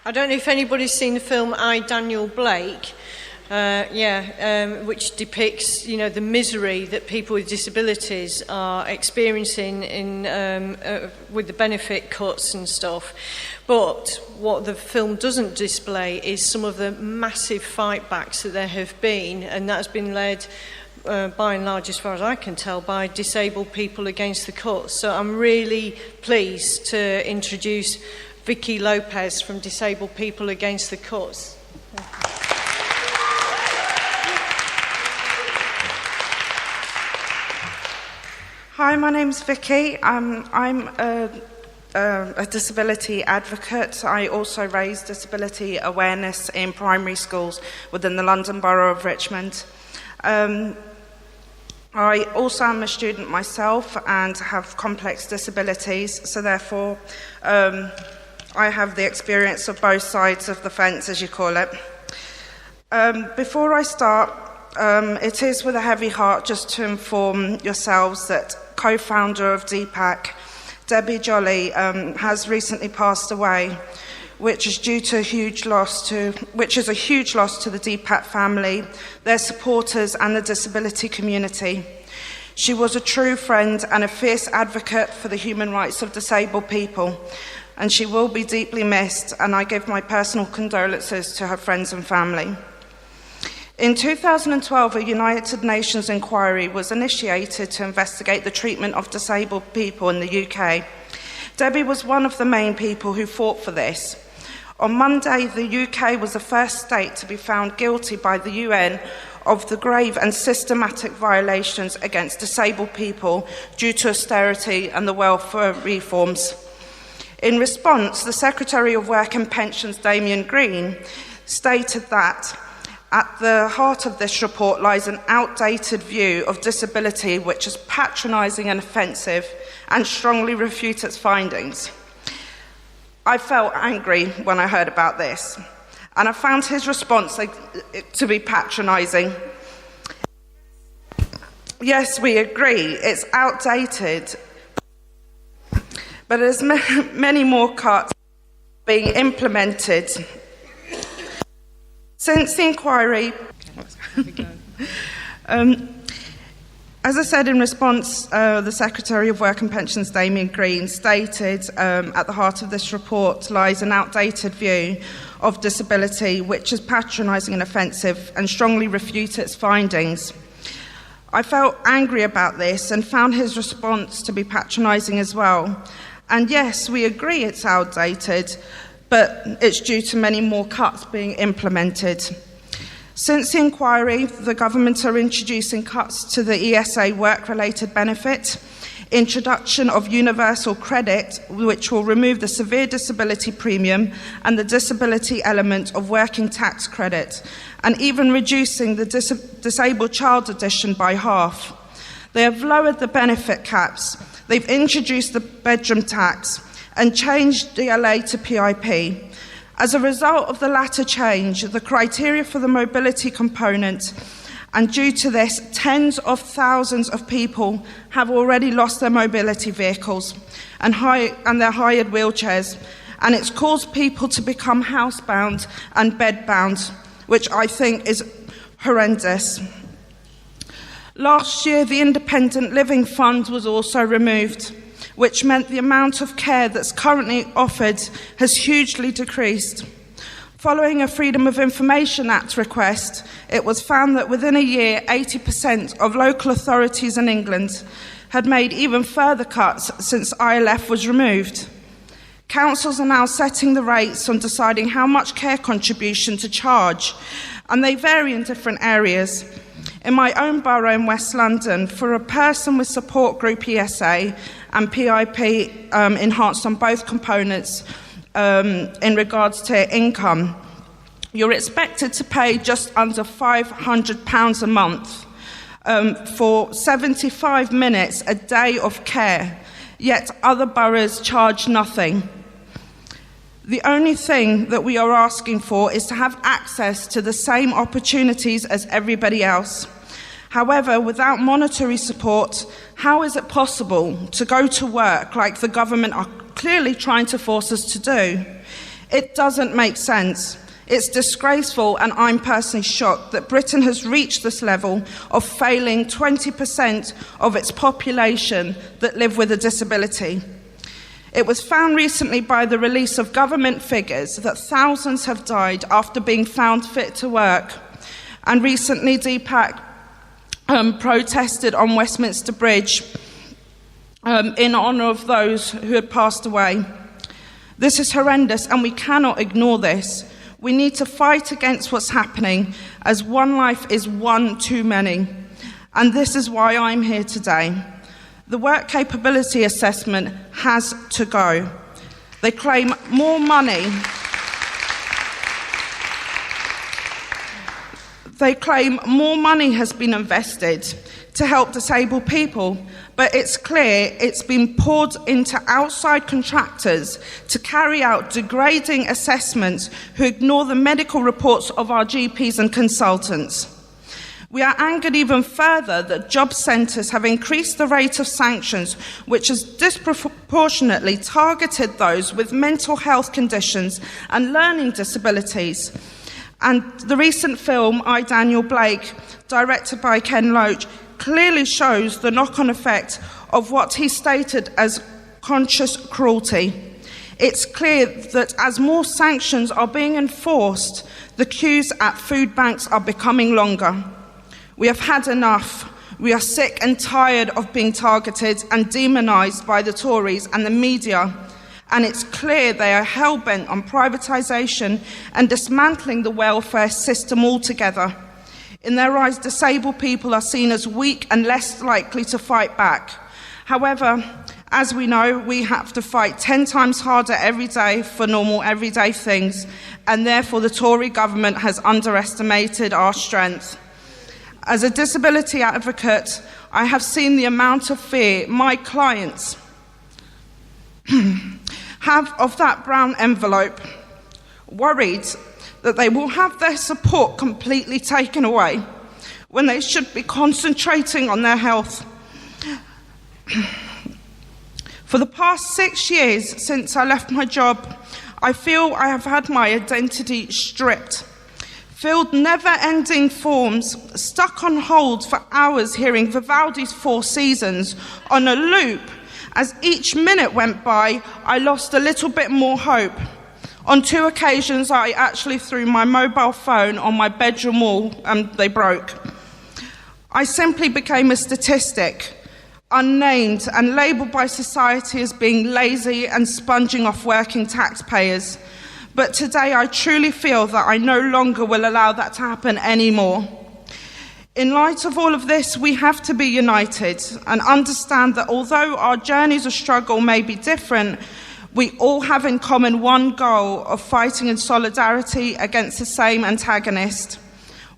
I don't know if anybody's seen the film I, Daniel Blake, which depicts, the misery that people with disabilities are experiencing with the benefit cuts and stuff. But what the film doesn't display is some of the massive fightbacks that there have been, and that has been led, by and large, as far as I can tell, by disabled people against the cuts. So I'm really pleased to introduce Vicki Lopez from Disabled People Against the Cuts. Hi, my name's Vicki. I'm a disability advocate. I also raise disability awareness in primary schools within the London Borough of Richmond. I also am a student myself and have complex disabilities, so therefore I have the experience of both sides of the fence, as you call it. Before I start, it is with a heavy heart just to inform yourselves that co-founder of DPAC, Debbie Jolly, has recently passed away, which is a huge loss to the DPAC family, their supporters and the disability community. She was a true friend and a fierce advocate for the human rights of disabled people, and she will be deeply missed, and I give my personal condolences to her friends and family. In 2012, a United Nations inquiry was initiated to investigate the treatment of disabled people in the UK. Debbie was one of the main people who fought for this. On Monday, the UK was the first state to be found guilty by the UN of the grave and systematic violations against disabled people due to austerity and the welfare reforms. In response, the Secretary of Work and Pensions, Damien Green, stated that at the heart of this report lies an outdated view of disability which is patronising and offensive and strongly refute its findings. I felt angry when I heard about this, and I found his response to be patronising. Yes, we agree, it's outdated, but there's many more cuts being implemented. Since the inquiry, as I said in response, the Secretary of Work and Pensions, Damien Green, stated at the heart of this report lies an outdated view of disability which is patronising and offensive and strongly refute its findings. I felt angry about this and found his response to be patronising as well. And yes, we agree it's outdated, but it's due to many more cuts being implemented. Since the inquiry, the government are introducing cuts to the ESA work-related benefit, introduction of universal credit, which will remove the severe disability premium and the disability element of working tax credit, and even reducing the disabled child addition by half. They have lowered the benefit caps, they've introduced the bedroom tax, and changed DLA to PIP. As a result of the latter change, the criteria for the mobility component, and due to this, tens of thousands of people have already lost their mobility vehicles and their hired wheelchairs, and it's caused people to become housebound and bedbound, which I think is horrendous. Last year, the Independent Living Fund was also removed, which meant the amount of care that's currently offered has hugely decreased. Following a Freedom of Information Act request, it was found that within a year, 80% of local authorities in England had made even further cuts since ILF was removed. Councils are now setting the rates on deciding how much care contribution to charge, and they vary in different areas. In my own borough in West London, for a person with support group ESA and PIP enhanced on both components in regards to income, you're expected to pay just under £500 a month for 75 minutes a day of care, yet other boroughs charge nothing. The only thing that we are asking for is to have access to the same opportunities as everybody else. However, without monetary support, how is it possible to go to work like the government are clearly trying to force us to do? It doesn't make sense. It's disgraceful, and I'm personally shocked that Britain has reached this level of failing 20% of its population that live with a disability. It was found recently by the release of government figures that thousands have died after being found fit to work. And recently, DPAC protested on Westminster Bridge in honour of those who had passed away. This is horrendous, and we cannot ignore this. We need to fight against what's happening, as one life is one too many. And this is why I'm here today. The work capability assessment has to go. They claim more money. They claim more money has been invested to help disabled people, but it's clear it's been poured into outside contractors to carry out degrading assessments who ignore the medical reports of our GPs and consultants. We are angered even further that job centres have increased the rate of sanctions, which has disproportionately targeted those with mental health conditions and learning disabilities. And the recent film, I, Daniel Blake, directed by Ken Loach, clearly shows the knock-on effect of what he stated as conscious cruelty. It's clear that as more sanctions are being enforced, the queues at food banks are becoming longer. We have had enough. We are sick and tired of being targeted and demonised by the Tories and the media. And it's clear they are hell-bent on privatisation and dismantling the welfare system altogether. In their eyes, disabled people are seen as weak and less likely to fight back. However, as we know, we have to fight 10 times harder every day for normal everyday things, and therefore the Tory government has underestimated our strength. As a disability advocate, I have seen the amount of fear my clients have of that brown envelope, worried that they will have their support completely taken away when they should be concentrating on their health. For the past 6 years since I left my job, I feel I have had my identity stripped. Filled never-ending forms, stuck on hold for hours hearing Vivaldi's Four Seasons on a loop. As each minute went by, I lost a little bit more hope. On 2 occasions, I actually threw my mobile phone on my bedroom wall and they broke. I simply became a statistic, unnamed and labelled by society as being lazy and sponging off working taxpayers. But today I truly feel that I no longer will allow that to happen anymore. In light of all of this, we have to be united and understand that although our journeys of struggle may be different, we all have in common one goal of fighting in solidarity against the same antagonist.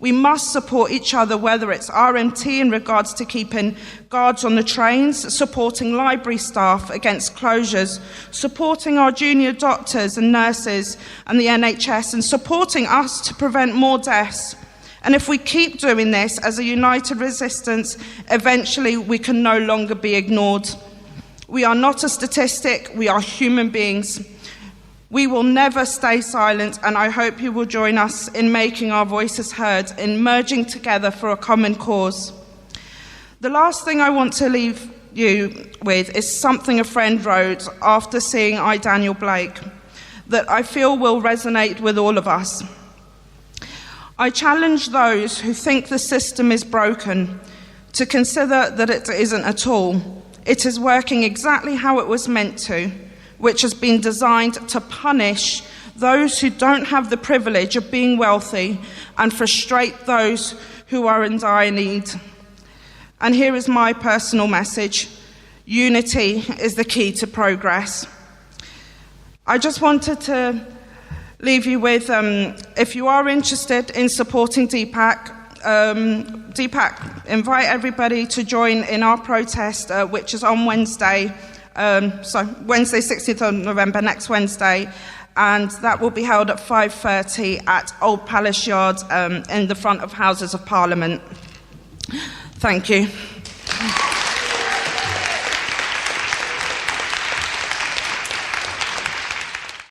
We must support each other, whether it's RMT in regards to keeping guards on the trains, supporting library staff against closures, supporting our junior doctors and nurses and the NHS, and supporting us to prevent more deaths. And if we keep doing this as a united resistance, eventually we can no longer be ignored. We are not a statistic, we are human beings. We will never stay silent, and I hope you will join us in making our voices heard, in merging together for a common cause. The last thing I want to leave you with is something a friend wrote after seeing I, Daniel Blake, that I feel will resonate with all of us. I challenge those who think the system is broken to consider that it isn't at all. It is working exactly how it was meant to, which has been designed to punish those who don't have the privilege of being wealthy and frustrate those who are in dire need. And here is my personal message. Unity is the key to progress. I just wanted to leave you with, if you are interested in supporting DPAC, invite everybody to join in our protest, which is on Wednesday, Wednesday 16th of November, next Wednesday, and that will be held at 5:30 at Old Palace Yard in the front of Houses of Parliament. Thank you.